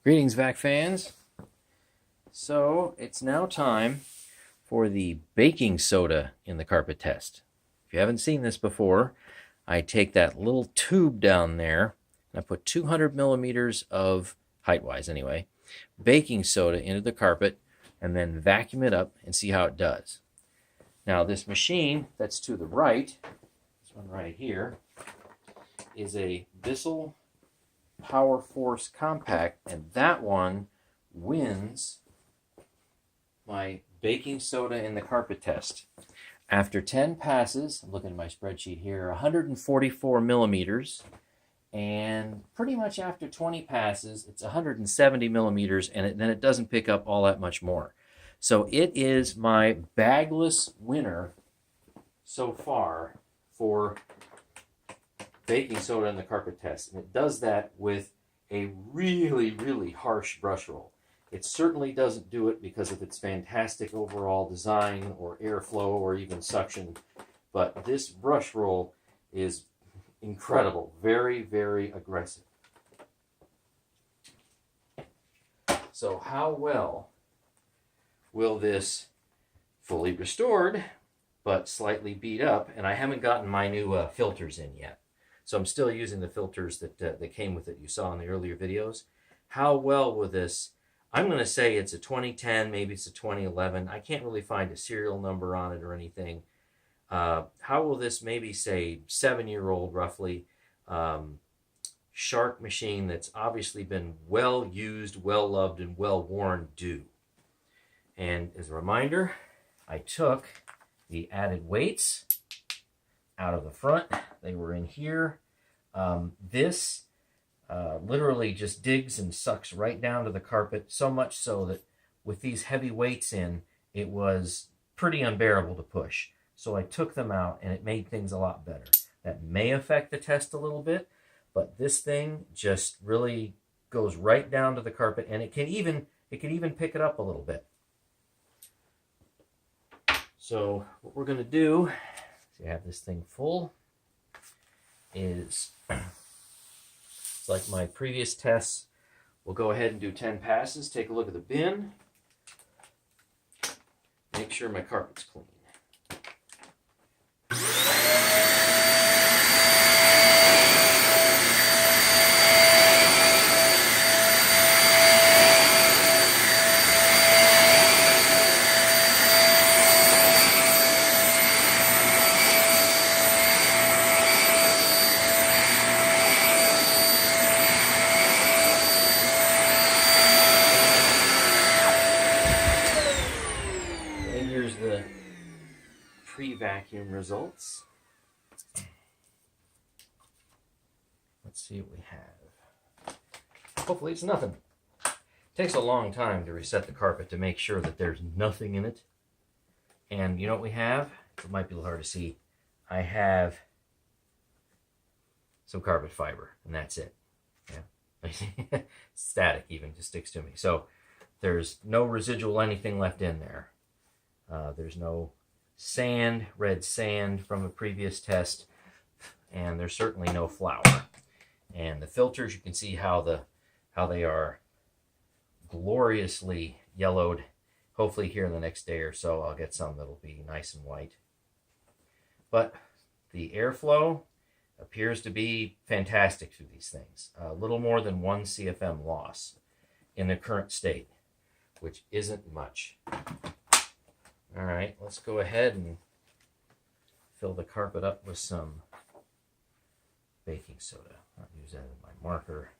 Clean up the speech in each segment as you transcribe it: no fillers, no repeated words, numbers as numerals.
Greetings, VAC fans. So it's now time for the baking soda in the carpet test. If you haven't seen this before, I take that little tube down there and I put 200 millimeters of, height-wise anyway, baking soda into the carpet and then vacuum it up and see how it does. Now this machine that's to the right, this one right here, is a Bissell Power Force Compact, and that one wins my baking soda in the carpet test. After 10 passes, I'm looking at my spreadsheet here, 144 millimeters, and pretty much after 20 passes, it's 170 millimeters, and then it doesn't pick up all that much more. So it is my bagless winner so far for baking soda in the carpet test, and it does that with a really, really harsh brush roll. It certainly doesn't do it because of its fantastic overall design or airflow or even suction, but this brush roll is incredible, very, very aggressive. So how well will this fully restored but slightly beat up, and I haven't gotten my new filters in yet. So I'm still using the filters that came with it you saw in the earlier videos. How well will this, I'm going to say it's a 2010, maybe it's a 2011. I can't really find a serial number on it or anything. How will this maybe say 7-year-old roughly Shark machine that's obviously been well used, well loved, and well worn do? And as a reminder, I took the added weights out of the front. They were in here. This literally just digs and sucks right down to the carpet, so much so that with these heavy weights in, it was pretty unbearable to push. So I took them out and it made things a lot better. That may affect the test a little bit, but this thing just really goes right down to the carpet, and it can even pick it up a little bit. So what we're going to do, to have this thing full, is it's like my previous tests. We'll go ahead and do 10 passes, take a look at the bin, make sure my carpet's clean. Here's the pre-vacuum results. Let's see what we have. Hopefully it's nothing. It takes a long time to reset the carpet to make sure that there's nothing in it. And you know what we have? It might be a little hard to see. I have some carpet fiber, and that's it. Yeah. Static even, just sticks to me. So there's no residual anything left in there. There's no sand, red sand from a previous test, and there's certainly no flour. And the filters, you can see how they are gloriously yellowed. Hopefully here in the next day or so I'll get some that'll be nice and white. But the airflow appears to be fantastic through these things. A little more than 1 CFM loss in the current state, which isn't much. All right, let's go ahead and fill the carpet up with some baking soda. I'll use that as my marker.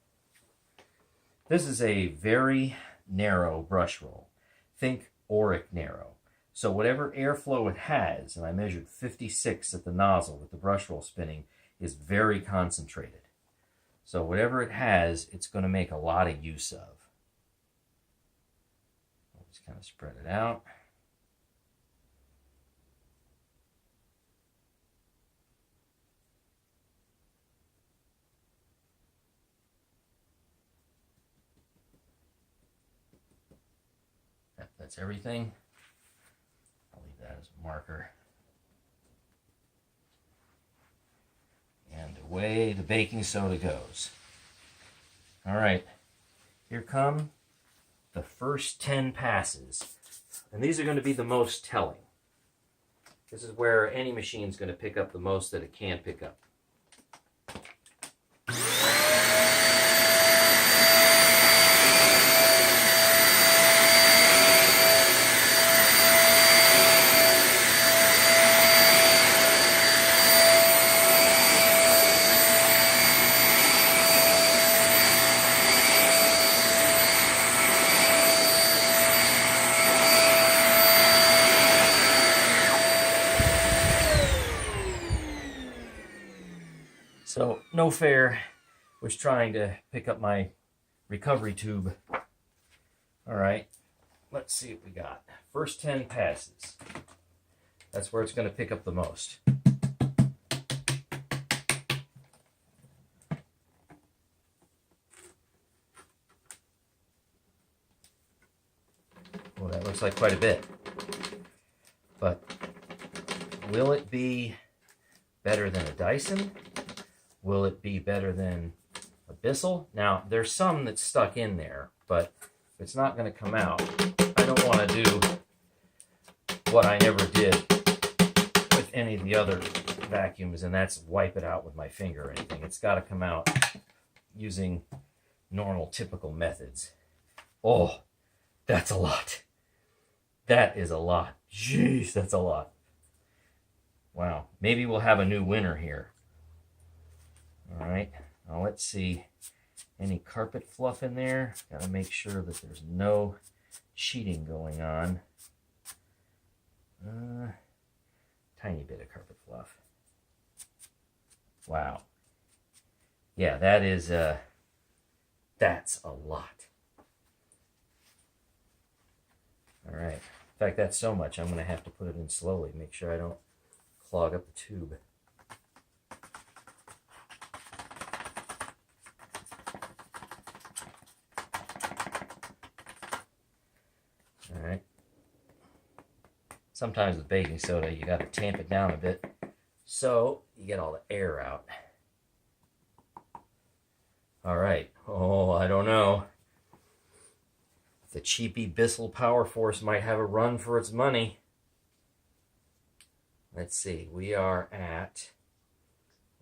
This is a very narrow brush roll. Think Auric narrow. So whatever airflow it has, and I measured 56 at the nozzle with the brush roll spinning, is very concentrated. So whatever it has, it's going to make a lot of use of. I'll just kind of spread it out. That's everything. I'll leave that as a marker. And away the baking soda goes. All right, Here come the first 10 passes. And these are going to be the most telling. This is where any machine is going to pick up the most that it can pick up. So, no fair was trying to pick up my recovery tube. All right, let's see what we got. First 10 passes. That's where it's going to pick up the most. Well, that looks like quite a bit. But will it be better than a Dyson? Will it be better than a Bissell? Now, there's some that's stuck in there, but if it's not going to come out, I don't want to do what I never did with any of the other vacuums, and that's wipe it out with my finger or anything. It's got to come out using normal, typical methods. Oh, that's a lot. That is a lot. Jeez, that's a lot. Wow. Maybe we'll have a new winner here. All right, now let's see. Any carpet fluff in there? Got to make sure that there's no cheating going on. Tiny bit of carpet fluff. Wow. Yeah, that is, that's a lot. All right. In fact, that's so much, I'm going to have to put it in slowly, make sure I don't clog up the tube. All right. Sometimes with baking soda, you got to tamp it down a bit so you get all the air out. All right. Oh, I don't know. The cheapy Bissell Power Force might have a run for its money. Let's see. We are at,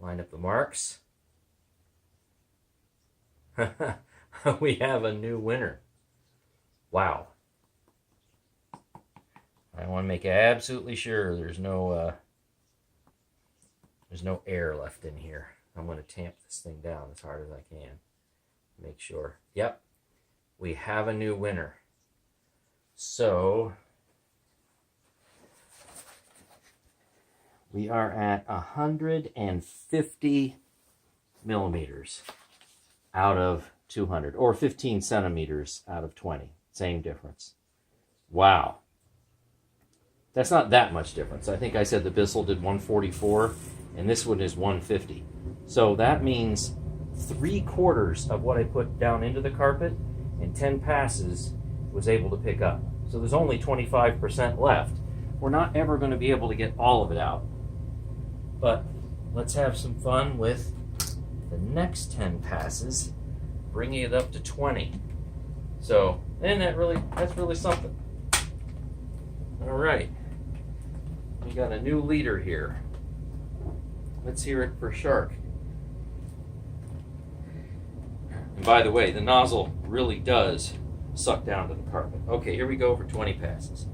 line up the marks. We have a new winner. Wow. I want to make absolutely sure there's no air left in here. I'm going to tamp this thing down as hard as I can. Make sure. Yep. We have a new winner. So we are at 150 millimeters out of 200, or 15 centimeters out of 20. Same difference. Wow. That's not that much difference. I think I said the Bissell did 144, and this one is 150. So that means 3/4 of what I put down into the carpet in 10 passes was able to pick up. So there's only 25% left. We're not ever going to be able to get all of it out. But let's have some fun with the next 10 passes, bringing it up to 20. So, and that's really something. All right. We got a new leader here. Let's hear it for Shark. And by the way, the nozzle really does suck down to the carpet. Okay, here we go for 20 passes.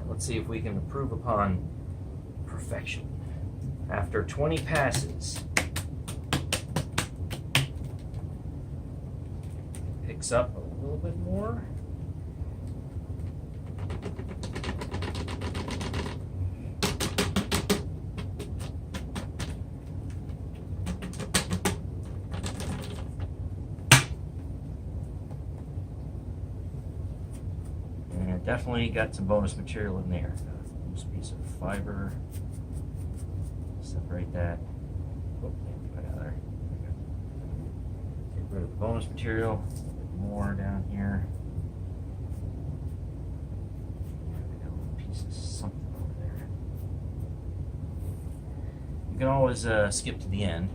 Let's see if we can improve upon perfection. After 20 passes, picks up a little bit more. Definitely got some bonus material in there. Loose piece of fiber. Separate that. Oh, get out of there. Get rid of the bonus material. A little bit more down here. Got a little piece of something over there. You can always skip to the end.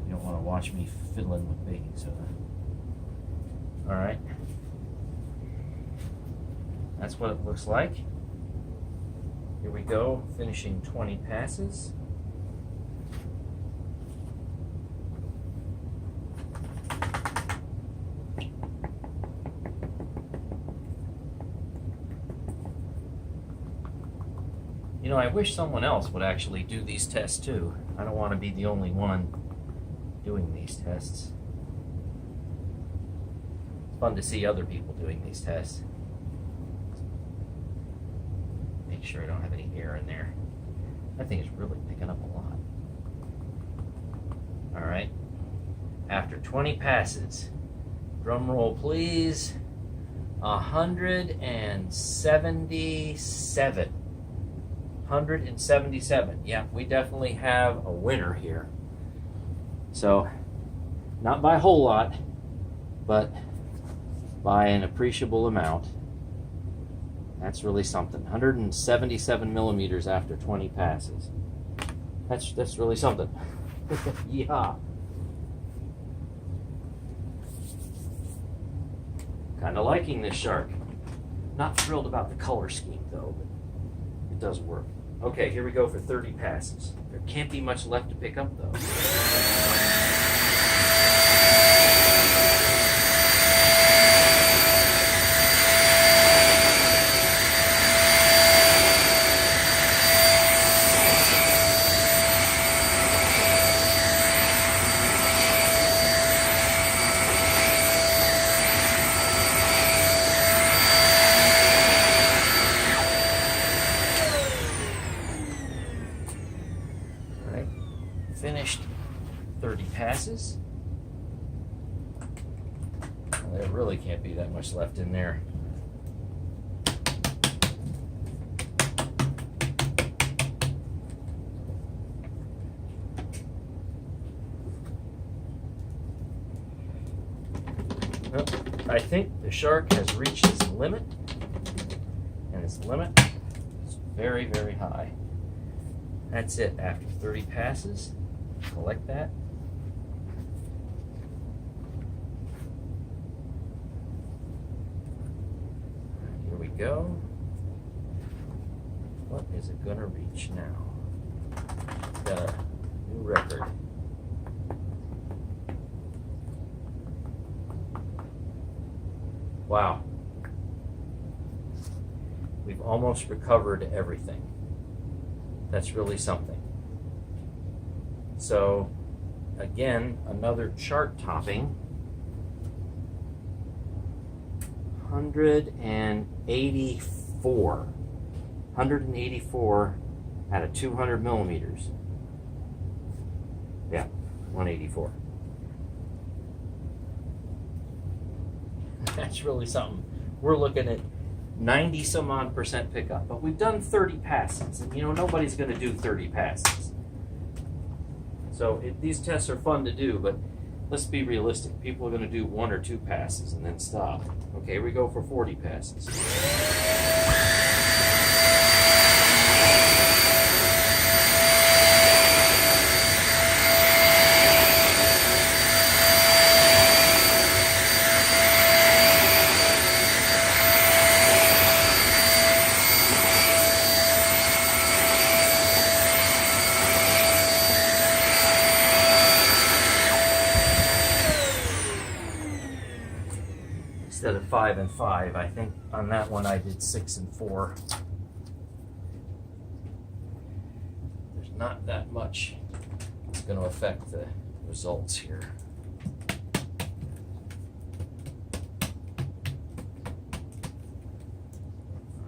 You don't want to watch me fiddling with baking soda. All right. That's what it looks like. Here we go, finishing 20 passes. You know, I wish someone else would actually do these tests too. I don't want to be the only one doing these tests. It's fun to see other people doing these tests. Make sure I don't have any air in there. That thing is really picking up a lot. All right. After 20 passes, drum roll please, 177. 177. Yeah, we definitely have a winner here. So, not by a whole lot, but by an appreciable amount. That's really something. 177 millimeters after 20 passes. That's really something. Yeah. Kind of liking this shark. Not thrilled about the color scheme though, but it does work. Okay, here we go for 30 passes. There can't be much left to pick up though. Finished 30 passes. Well, there really can't be that much left in there. Well, I think the shark has reached its limit, and its limit is very, very high. That's it after 30 passes. Collect that. Here we go. What is it gonna reach now? It's got a new record. Wow. We've almost recovered everything. That's really something. So, again, another chart topping. 184. 184 out of 200 millimeters. Yeah, 184. That's really something. We're looking at 90 some odd % pickup, but we've done 30 passes, and you know, nobody's going to do 30 passes. So these tests are fun to do, but let's be realistic. People are going to do 1 or 2 passes and then stop. Okay, we go for 40 passes. Instead of 5 and 5, I think on that one I did 6 and 4. There's not that much that's going to affect the results here.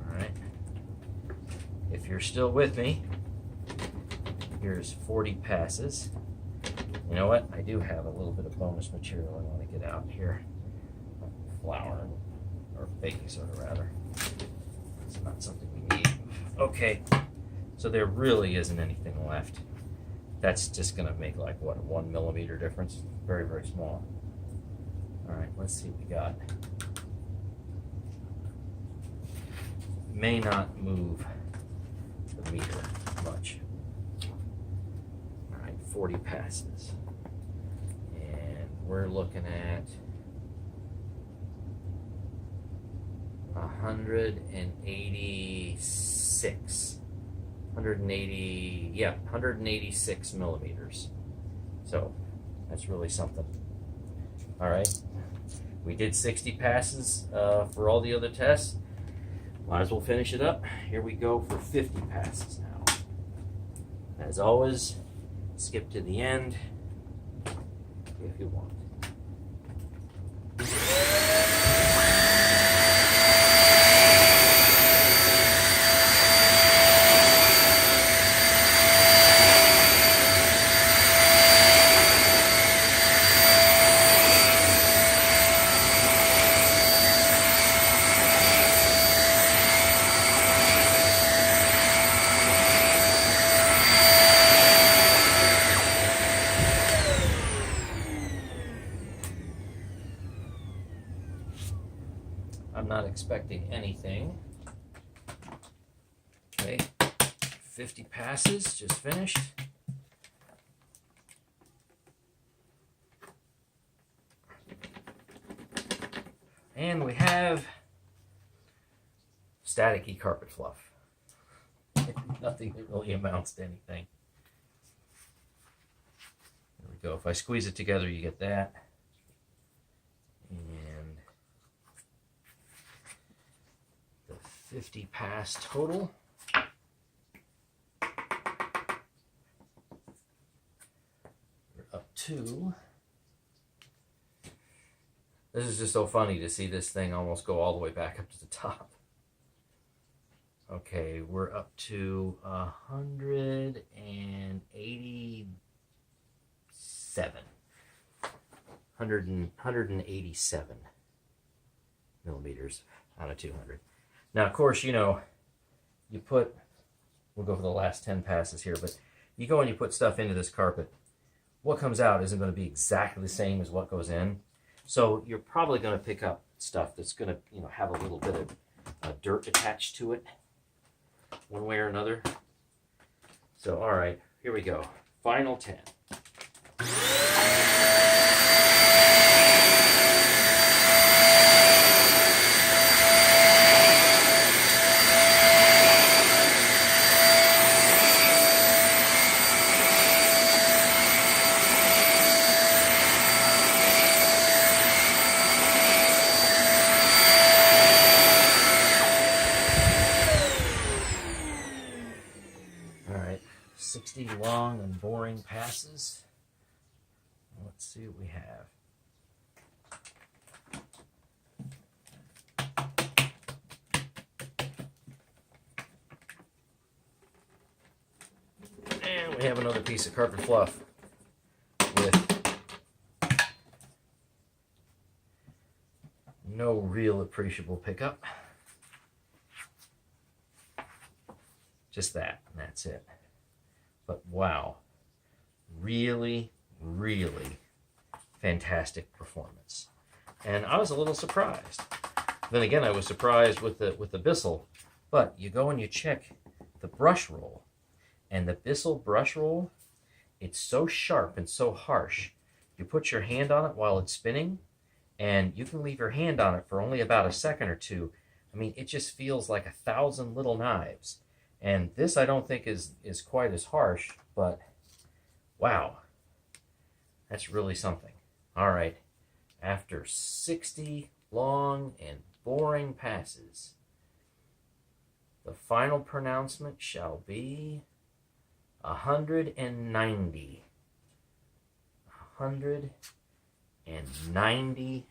All right. If you're still with me, here's 40 passes. You know what? I do have a little bit of bonus material I want to get out here. Flour. or baking soda rather. It's not something we need. Okay, so there really isn't anything left. That's just gonna make like, what, a 1 millimeter difference? Very, very small. All right, let's see what we got. May not move the meter much. All right, 40 passes. And we're looking at 186. 180, yeah, 186 millimeters. So that's really something. All right, we did 60 passes for all the other tests. Might as well finish it up. Here we go for 50 passes now. As always, skip to the end if you want. I'm not expecting anything. Okay, 50 passes, just finished. And we have staticky carpet fluff. Nothing that really amounts to anything. There we go. If I squeeze it together, you get that. And the 50 pass total. We're up to... This is just so funny to see this thing almost go all the way back up to the top. Okay, we're up to 187. 187 millimeters out of 200. Now, of course, you know, you put, we'll go for the last 10 passes here, but you go and you put stuff into this carpet. What comes out isn't going to be exactly the same as what goes in. So you're probably going to pick up stuff that's going to, you know, have a little bit of dirt attached to it, one way or another. So, all right, here we go. Final 10. All right, 60 long and boring passes. Let's see what we have. And we have another piece of carpet fluff with no real appreciable pickup. Just that, and that's it. But wow, really, really fantastic performance. And I was a little surprised. Then again, I was surprised with the Bissell. But you go and you check the brush roll, and the Bissell brush roll, it's so sharp and so harsh. You put your hand on it while it's spinning, and you can leave your hand on it for only about a second or two. I mean, it just feels like 1,000 little knives. And this I don't think is quite as harsh, but wow, that's really something. All right, after 60 long and boring passes, the final pronouncement shall be 190. 190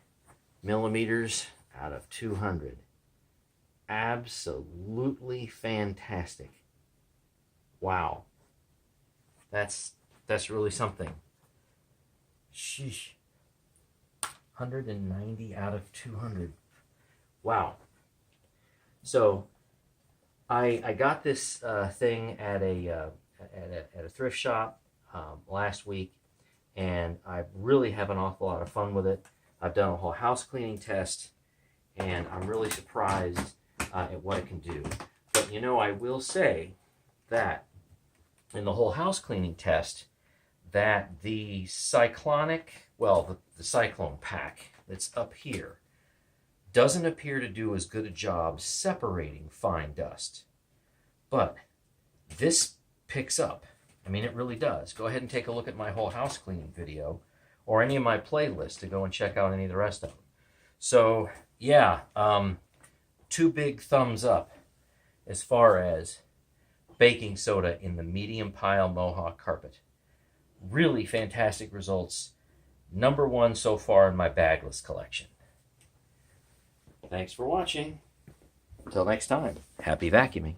millimeters out of 200. Absolutely fantastic. Wow. That's really something. Sheesh. 190 out of 200. Wow. So I got this thing at a thrift shop last week, and I really have an awful lot of fun with it. I've done a whole house cleaning test, and I'm really surprised at what it can do. But you know, I will say that in the whole house cleaning test, that the cyclonic, well, the cyclone pack that's up here doesn't appear to do as good a job separating fine dust. But this picks up. I mean, it really does. Go ahead and take a look at my whole house cleaning video or any of my playlists to go and check out any of the rest of them. So, yeah, 2 big thumbs up as far as baking soda in the medium pile Mohawk carpet. Really fantastic results. #1 so far in my bagless collection. Thanks for watching. Until next time, happy vacuuming.